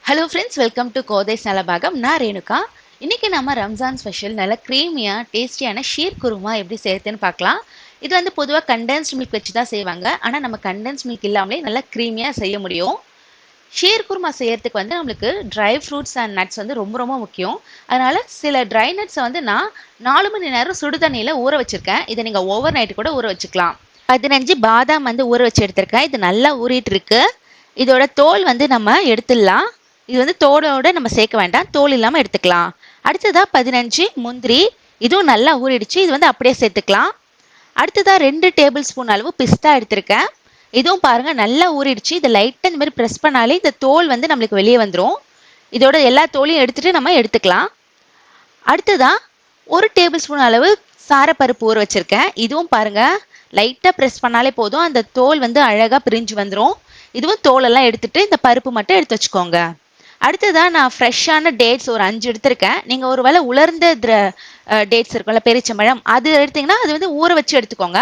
Hello friends, welcome to கோதை நலபாகம். நான் ரேணுகா. இன்னைக்கு நம்ம ரம்ஜான் ஸ்பெஷல் நல்ல க்ரீமியாக டேஸ்டியான ஷீர் குருமா எப்படி செய்யறதுன்னு பார்க்கலாம். இது வந்து பொதுவாக கண்டென்ஸ்ட் மில்க் வச்சு தான் செய்வாங்க. ஆனால் நம்ம கண்டென்ஸ்ட் மில்க் இல்லாமலே நல்லா க்ரீமியாக செய்ய முடியும். ஷீர் குருமா செய்யறதுக்கு வந்து நம்மளுக்கு ட்ரை ஃப்ரூட்ஸ் அண்ட் நட்ஸ் வந்து ரொம்ப ரொம்ப முக்கியம். அதனால சில ட்ரை நட்ஸை வந்து நான் 4 மணி நேரம் சுடு தண்ணியில் ஊற வச்சிருக்கேன். இதை நீங்கள் ஓவர் நைட் கூட ஊற வச்சுக்கலாம். 15 பாதாம் வந்து ஊற வச்சு எடுத்திருக்கேன். இது நல்லா ஊறிட்டு இருக்கு. இதோட தோல் வந்து நம்ம எடுத்துடலாம். இது வந்து தோலோட நம்ம சேர்க்க வேண்டாம், தோல் இல்லாமல் எடுத்துக்கலாம். அடுத்ததா 15 முந்திரி, இதுவும் நல்லா ஊறிடுச்சு. இது வந்து அப்படியே சேர்த்துக்கலாம். அடுத்ததா 2 டேபிள் ஸ்பூன் அளவு பிஸ்தா எடுத்திருக்கேன். இதுவும் பாருங்க நல்லா ஊறிடுச்சு. இதை லைட்டாக இந்த மாதிரி ப்ரெஸ் பண்ணாலே இந்த தோல் வந்து நம்மளுக்கு வெளியே வந்துடும். இதோட எல்லா தோலையும் எடுத்துட்டு நம்ம எடுத்துக்கலாம். அடுத்ததா 1 டேபிள் ஸ்பூன் அளவு சாரப்பருப்பு ஊற வச்சிருக்கேன். இதுவும் பாருங்க லைட்டாக ப்ரெஸ் பண்ணாலே போதும், அந்த தோல் வந்து அழகாக பிரிஞ்சு வந்துடும். இதுவும் தோலெல்லாம் எடுத்துட்டு இந்த பருப்பு மட்டும் எடுத்து வச்சுக்கோங்க. அடுத்ததான் நான் ஃப்ரெஷ்ஷான டேட்ஸ் ஒரு 5 எடுத்திருக்கேன். நீங்கள் ஒரு வேளை உலர்ந்த டேட்ஸ் இருக்கும்ல, பெரிச்சம்பழம், அது எடுத்தீங்கன்னா அது வந்து ஊற வச்சு எடுத்துக்கோங்க.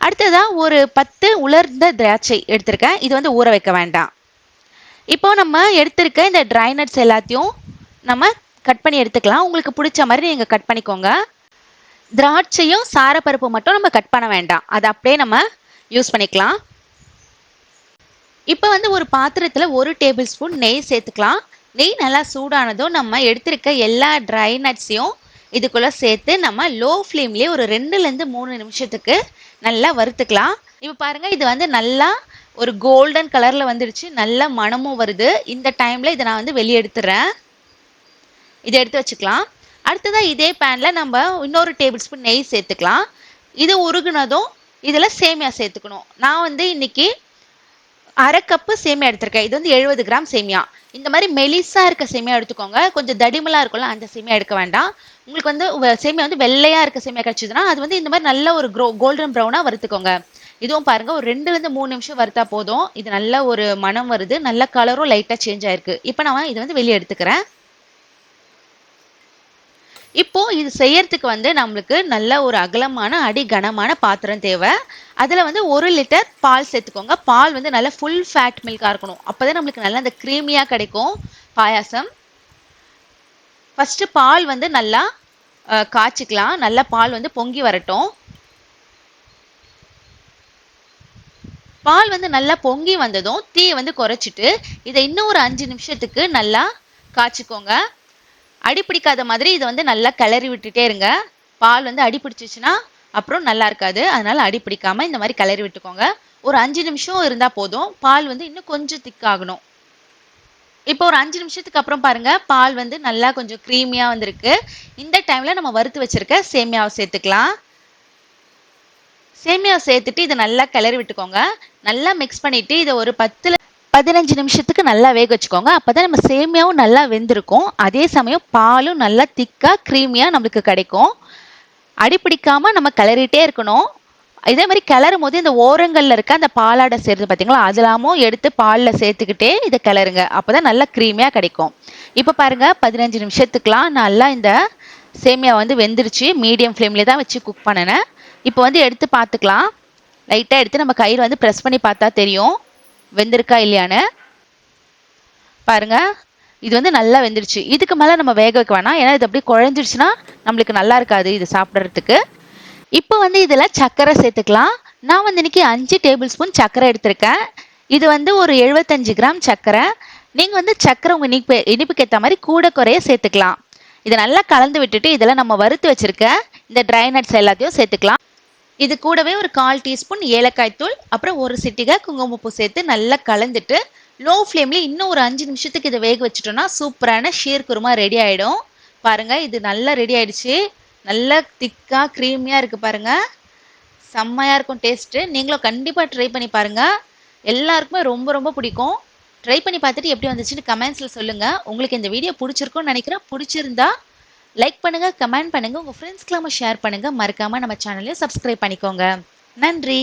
அடுத்ததான் ஒரு 10 உலர்ந்த திராட்சை எடுத்திருக்கேன். இது வந்து ஊற வைக்க வேண்டாம். இப்போ நம்ம எடுத்திருக்க இந்த ட்ரை நட்ஸ் எல்லாத்தையும் நம்ம கட் பண்ணி எடுத்துக்கலாம். உங்களுக்கு பிடிச்ச மாதிரி நீங்கள் கட் பண்ணிக்கோங்க. திராட்சையும் சாரப்பருப்பு மட்டும் நம்ம கட் பண்ண வேண்டாம், அதை அப்படியே நம்ம யூஸ் பண்ணிக்கலாம். இப்போ வந்து ஒரு பாத்திரத்தில் 1 டேபிள் ஸ்பூன் நெய் சேர்த்துக்கலாம். நெய் நல்லா சூடானதும் நம்ம எடுத்திருக்க எல்லா ட்ரை நட்ஸையும் இதுக்குள்ளே சேர்த்து நம்ம லோ ஃப்ளேம்லேயே ஒரு 2லேருந்து 3 நிமிஷத்துக்கு நல்லா வறுத்துக்கலாம். இப்போ பாருங்கள், இது வந்து நல்லா ஒரு கோல்டன் கலரில் வந்துடுச்சு. நல்ல மணமும் வருது. இந்த டைமில் இதை நான் வந்து வெளியே எடுத்துடுறேன். இதை எடுத்து வச்சுக்கலாம். அடுத்ததாக இதே பேனில் நம்ம இன்னொரு டேபிள் ஸ்பூன் நெய் சேர்த்துக்கலாம். இது உருகுனதும் இதில் சேமியா சேர்த்துக்கணும். நான் வந்து இன்னைக்கு 1/2 கப்பு சேமியா எடுத்திருக்கேன். இது வந்து 70 கிராம் சேமியா. இந்த மாதிரி மெலிசா இருக்க சேமியா எடுத்துக்கோங்க. கொஞ்சம் தடிமலா இருக்கும்ல, அந்த சேமியா எடுக்க வேண்டாம். உங்களுக்கு வந்து சேமியா வந்து வெள்ளையா இருக்க சேமியா கிடைச்சதுன்னா அது வந்து இந்த மாதிரி நல்ல ஒரு கோல்டன் ப்ரௌனா வறுத்துக்கோங்க. இதுவும் பாருங்க ஒரு 2லேருந்து 3 நிமிஷம் வறுத்தா போதும். இது நல்ல ஒரு மனம் வருது. நல்ல கலரும் லைட்டா சேஞ்ச் ஆயிருக்கு. இப்போ நான் இதை வந்து வெளியே எடுத்துக்கிறேன். இப்போ இது செய்யறதுக்கு வந்து நம்மளுக்கு நல்ல ஒரு அகலமான அடி கனமான பாத்திரம் தேவை. அதில் வந்து 1 லிட்டர் பால் சேர்த்துக்கோங்க. பால் வந்து நல்லா ஃபுல் ஃபேட் மில்காக இருக்கணும். அப்போதான் நம்மளுக்கு நல்லா அந்த க்ரீமியாக கிடைக்கும் பாயாசம். ஃபஸ்ட்டு பால் வந்து நல்லா காய்ச்சிக்கலாம். நல்லா பால் வந்து பொங்கி வரட்டும். பால் வந்து நல்லா பொங்கி வந்ததும் தீயை வந்து குறைச்சிட்டு இதை இன்னும் ஒரு 5 நிமிஷத்துக்கு நல்லா காய்ச்சிக்கோங்க. அடி பிடிக்காத மாதிரி இதை வந்து நல்லா கிளறி விட்டுட்டே இருங்க. பால் வந்து அடி பிடிச்சிச்சுன்னா அப்புறம் நல்லா இருக்காது. அதனால அடி பிடிக்காம இந்த மாதிரி கிளறி விட்டுக்கோங்க. ஒரு 5 நிமிஷம் இருந்தால் போதும். பால் வந்து இன்னும் கொஞ்சம் திக்காகணும். இப்போ ஒரு 5 நிமிஷத்துக்கு அப்புறம் பாருங்க, பால் வந்து நல்லா கொஞ்சம் க்ரீமியாக வந்திருக்கு. இந்த டைம்ல நம்ம வறுத்து வச்சிருக்க சேமியாவை சேர்த்துக்கலாம். சேமியாவை சேர்த்துட்டு இதை நல்லா கிளறி விட்டுக்கோங்க. நல்லா மிக்ஸ் பண்ணிட்டு இதை ஒரு 15 நிமிஷத்துக்கு நல்லா வேக வச்சுக்கோங்க. அப்பதான் நம்ம சேமியாவும் நல்லா வெந்திருக்கும். அதே சமயம் பாலும் நல்லா திக்கா க்ரீமியா நம்மளுக்கு கிடைக்கும். அடிப்பிடிக்காம நம்ம கிளறிட்டே இருக்கணும். இதே மாதிரி கிளறும் போது இந்த ஓரங்கள்ல இருக்க அந்த பாலாடை சேர்த்து பார்த்தீங்களா, அதெல்லாமும் எடுத்து பாலில் சேர்த்துக்கிட்டே இதை கிளறுங்க. அப்போதான் நல்லா க்ரீமியாக கிடைக்கும். இப்போ பாருங்க, 15 நிமிஷத்துக்குலாம் நல்லா இந்த சேமியா வந்து வெந்துருச்சு. மீடியம் ஃப்ளேம்லேயே தான் வச்சு குக் பண்ணினேன். இப்போ வந்து எடுத்து பார்த்துக்கலாம். லைட்டாக எடுத்து நம்ம கையில் வந்து ப்ரெஸ் பண்ணி பார்த்தா தெரியும் வெந்திருக்கா இல்லையான்னு. பாருங்க, இது வந்து நல்லா வெந்துருச்சு. இதுக்கு மேலே நம்ம வேக வைக்க வேணாம், ஏன்னா இது அப்படியே குழஞ்சிடுச்சுன்னா நம்மளுக்கு நல்லா இருக்காது இது சாப்பிட்றதுக்கு. இப்போ வந்து இதில் சர்க்கரை சேர்த்துக்கலாம். நான் வந்து இன்னைக்கு 5 டேபிள் ஸ்பூன் சர்க்கரை எடுத்திருக்கேன். இது வந்து ஒரு 75 கிராம் சர்க்கரை. நீங்கள் வந்து சர்க்கரை உங்கள் இனிப்புக்கு ஏற்ற மாதிரி கூட குறைய சேர்த்துக்கலாம். இதை நல்லா கலந்து விட்டுட்டு இதில் நம்ம வறுத்து வச்சிருக்க இந்த ட்ரை நட்ஸ் எல்லாத்தையும் சேர்த்துக்கலாம். இது கூடவே ஒரு 1/4 டீஸ்பூன் ஏலக்காய் தூள், அப்புறம் ஒரு சிட்டிகை குங்குமப்பூ சேர்த்து நல்லா கலந்துட்டு லோ ஃப்ளேம்ல இன்னும் ஒரு 5 நிமிஷத்துக்கு இதை வேக வச்சுட்டோம்னா சூப்பரான ஷீர் குருமா ரெடி ஆயிடும். பாருங்க, இது நல்லா ரெடி ஆயிடுச்சு. நல்லா திக்கா க்ரீமியா இருக்கு பாருங்க. செம்மையா இருக்கும் டேஸ்ட்டு. நீங்களும் கண்டிப்பா ட்ரை பண்ணி பாருங்க. எல்லாருக்குமே ரொம்ப ரொம்ப பிடிக்கும். ட்ரை பண்ணி பார்த்துட்டு எப்படி வந்துச்சுன்னு கமெண்ட்ஸ்ல சொல்லுங்க. உங்களுக்கு இந்த வீடியோ பிடிச்சிருக்கும்னு நினைக்கிறேன். பிடிச்சிருந்தா லைக் பண்ணுங்க, கமெண்ட் பண்ணுங்க, உங்க ஃப்ரெண்ட்ஸ்க்குலாம் ஷேர் பண்ணுங்க. மறக்காம நம்ம சேனலையும் சப்ஸ்கிரைப் பண்ணிக்கோங்க. நன்றி.